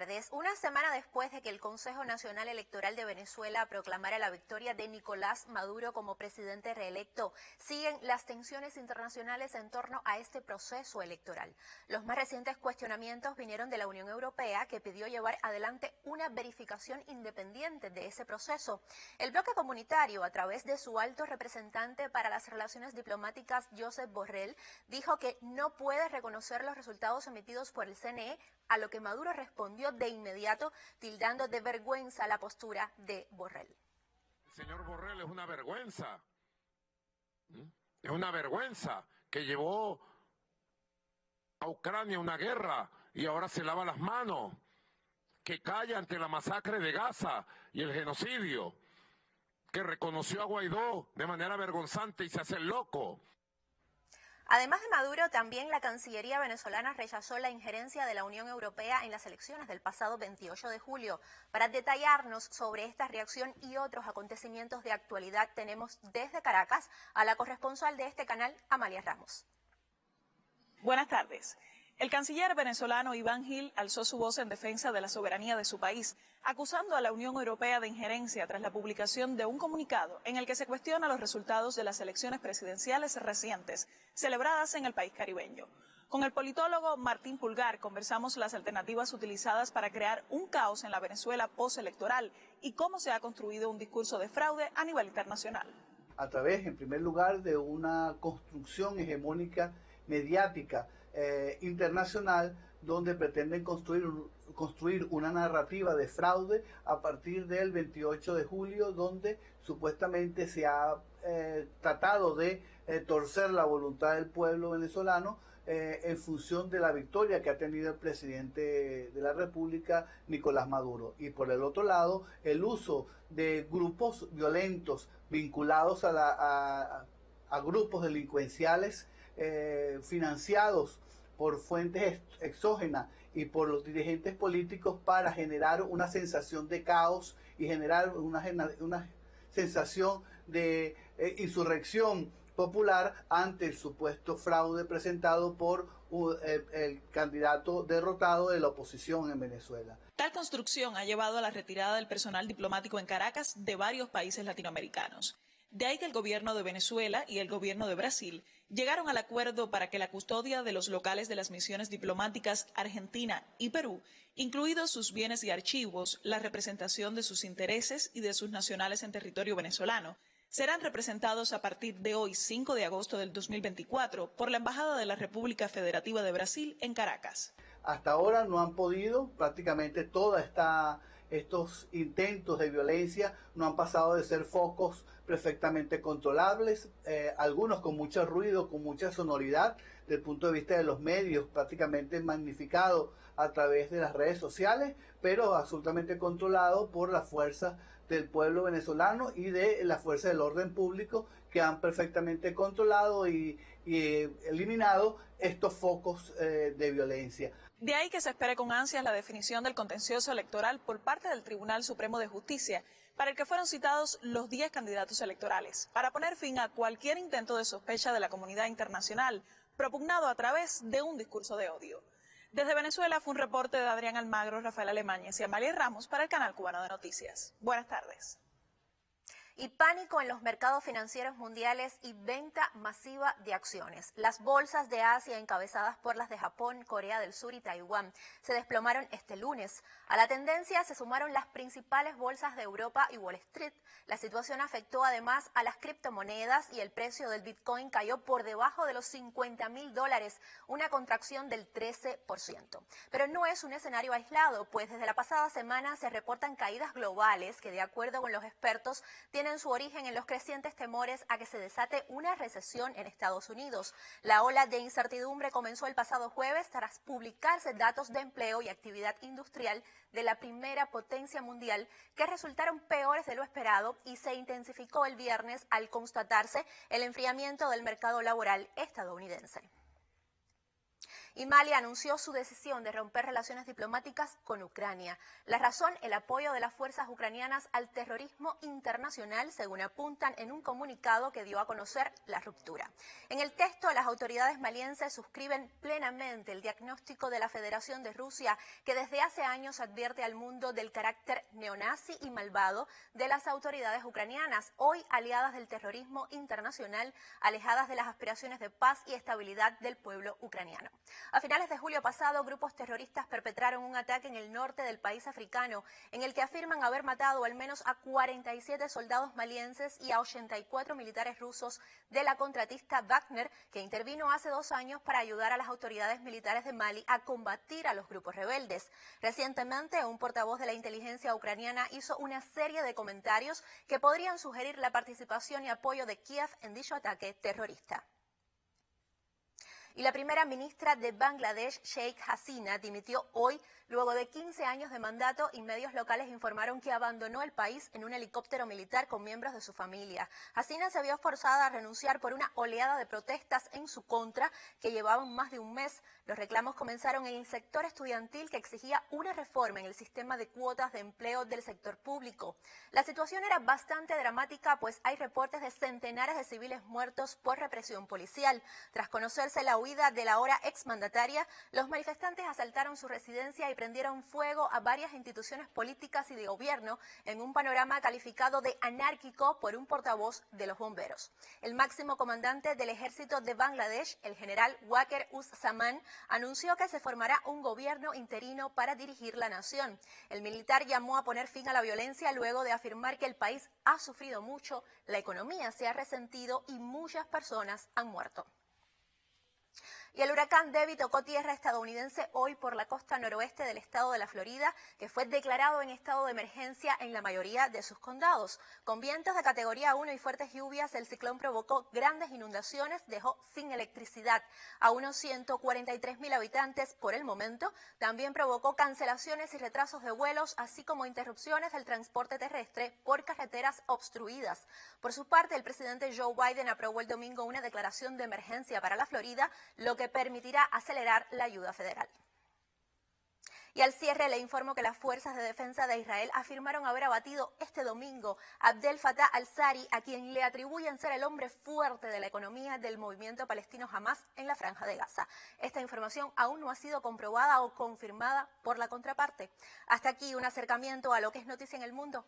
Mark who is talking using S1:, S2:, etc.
S1: tardes. Una semana después de que el Consejo Nacional Electoral de Venezuela proclamara la victoria de Nicolás Maduro como presidente reelecto, siguen las tensiones internacionales en torno a este proceso electoral. Los más recientes cuestionamientos vinieron de la Unión Europea, que pidió llevar adelante una verificación independiente de ese proceso. El bloque comunitario, a través de su alto representante para las relaciones diplomáticas, Josep Borrell, dijo que no puede reconocer los resultados emitidos por el CNE, a lo que Maduro respondió de inmediato, tildando de vergüenza la postura de Borrell.
S2: El señor Borrell es una vergüenza. Es una vergüenza que llevó a Ucrania una guerra y ahora se lava las manos, que calla ante la masacre de Gaza y el genocidio, que reconoció a Guaidó de manera vergonzante y se hace el loco.
S1: Además de Maduro, también la Cancillería venezolana rechazó la injerencia de la Unión Europea en las elecciones del pasado 28 de julio. Para detallarnos sobre esta reacción y otros acontecimientos de actualidad, tenemos desde Caracas a la corresponsal de este canal, Amalia Ramos.
S3: Buenas tardes. El canciller venezolano Iván Gil alzó su voz en defensa de la soberanía de su país, acusando a la Unión Europea de injerencia tras la publicación de un comunicado en el que se cuestiona los resultados de las elecciones presidenciales recientes celebradas en el país caribeño. Con el politólogo Martín Pulgar conversamos las alternativas utilizadas para crear un caos en la Venezuela postelectoral y cómo se ha construido un discurso de fraude a nivel internacional.
S4: A través, en primer lugar, de una construcción hegemónica mediática internacional, donde pretenden construir una narrativa de fraude a partir del 28 de julio, donde supuestamente se ha tratado de torcer la voluntad del pueblo venezolano en función de la victoria que ha tenido el presidente de la República, Nicolás Maduro. Y por el otro lado, el uso de grupos violentos vinculados a grupos delincuenciales financiados por fuentes exógenas y por los dirigentes políticos para generar una sensación de caos y generar una sensación de insurrección popular ante el supuesto fraude presentado por el candidato derrotado de la oposición en Venezuela.
S3: Tal construcción ha llevado a la retirada del personal diplomático en Caracas de varios países latinoamericanos. De ahí que el gobierno de Venezuela y el gobierno de Brasil llegaron al acuerdo para que la custodia de los locales de las misiones diplomáticas Argentina y Perú, incluidos sus bienes y archivos, la representación de sus intereses y de sus nacionales en territorio venezolano, serán representados a partir de hoy, 5 de agosto del 2024, por la Embajada de la República Federativa de Brasil en Caracas.
S4: Hasta ahora no han podido, prácticamente estos intentos de violencia no han pasado de ser focos perfectamente controlables, algunos con mucho ruido, con mucha sonoridad, desde el punto de vista de los medios, prácticamente magnificado a través de las redes sociales, pero absolutamente controlado por la fuerza del pueblo venezolano y de la fuerza del orden público, que han perfectamente controlado y eliminado estos focos de violencia.
S3: De ahí que se espere con ansias la definición del contencioso electoral por parte del Tribunal Supremo de Justicia, para el que fueron citados los 10 candidatos electorales, para poner fin a cualquier intento de sospecha de la comunidad internacional, propugnado a través de un discurso de odio. Desde Venezuela fue un reporte de Adrián Almagro, Rafael Alemañez y Amalia Ramos para el Canal Cubano de Noticias. Buenas tardes.
S1: Y pánico en los mercados financieros mundiales y venta masiva de acciones. Las bolsas de Asia, encabezadas por las de Japón, Corea del Sur y Taiwán, se desplomaron este lunes. A la tendencia se sumaron las principales bolsas de Europa y Wall Street. La situación afectó además a las criptomonedas y el precio del Bitcoin cayó por debajo de los $50.000, una contracción del 13%. Pero no es un escenario aislado, pues desde la pasada semana se reportan caídas globales que, de acuerdo con los expertos, tienen su origen en los crecientes temores a que se desate una recesión en Estados Unidos. La ola de incertidumbre comenzó el pasado jueves tras publicarse datos de empleo y actividad industrial de la primera potencia mundial que resultaron peores de lo esperado y se intensificó el viernes al constatarse el enfriamiento del mercado laboral estadounidense. y Mali anunció su decisión de romper relaciones diplomáticas con Ucrania. La razón, el apoyo de las fuerzas ucranianas al terrorismo internacional, según apuntan en un comunicado que dio a conocer la ruptura. En el texto, las autoridades malienses suscriben plenamente el diagnóstico de la Federación de Rusia, que desde hace años advierte al mundo del carácter neonazi y malvado de las autoridades ucranianas, hoy aliadas del terrorismo internacional, alejadas de las aspiraciones de paz y estabilidad del pueblo ucraniano. A finales de julio pasado, grupos terroristas perpetraron un ataque en el norte del país africano, en el que afirman haber matado al menos a 47 soldados malienses y a 84 militares rusos de la contratista Wagner, que intervino hace 2 años para ayudar a las autoridades militares de Mali a combatir a los grupos rebeldes. Recientemente, un portavoz de la inteligencia ucraniana hizo una serie de comentarios que podrían sugerir la participación y apoyo de Kiev en dicho ataque terrorista. Y la primera ministra de Bangladesh, Sheikh Hasina, dimitió hoy luego de 15 años de mandato, y medios locales informaron que abandonó el país en un helicóptero militar con miembros de su familia. Hasina se vio forzada a renunciar por una oleada de protestas en su contra que llevaban más de un mes. Los reclamos comenzaron en el sector estudiantil, que exigía una reforma en el sistema de cuotas de empleo del sector público. La situación era bastante dramática, pues hay reportes de centenares de civiles muertos por represión policial. Tras conocerse la huida de la ahora exmandataria, los manifestantes asaltaron su residencia y prendieron fuego a varias instituciones políticas y de gobierno en un panorama calificado de anárquico por un portavoz de los bomberos. El máximo comandante del ejército de Bangladesh, el general Waqar Uz-Zaman, anunció que se formará un gobierno interino para dirigir la nación. El militar llamó a poner fin a la violencia luego de afirmar que el país ha sufrido mucho, la economía se ha resentido y muchas personas han muerto. Y el huracán Debby tocó tierra estadounidense hoy por la costa noroeste del estado de la Florida, que fue declarado en estado de emergencia en la mayoría de sus condados. Con vientos de categoría 1 y fuertes lluvias, el ciclón provocó grandes inundaciones, dejó sin electricidad a unos 143.000 habitantes por el momento. También provocó cancelaciones y retrasos de vuelos, así como interrupciones del transporte terrestre por carreteras obstruidas. Por su parte, el presidente Joe Biden aprobó el domingo una declaración de emergencia para la Florida, lo que permitirá acelerar la ayuda federal. Y al cierre le informo que las fuerzas de defensa de Israel afirmaron haber abatido este domingo a Abdel Fattah al-Sari, a quien le atribuyen ser el hombre fuerte de la economía del movimiento palestino Hamas en la Franja de Gaza. Esta información aún no ha sido comprobada o confirmada por la contraparte. Hasta aquí un acercamiento a lo que es noticia en el mundo.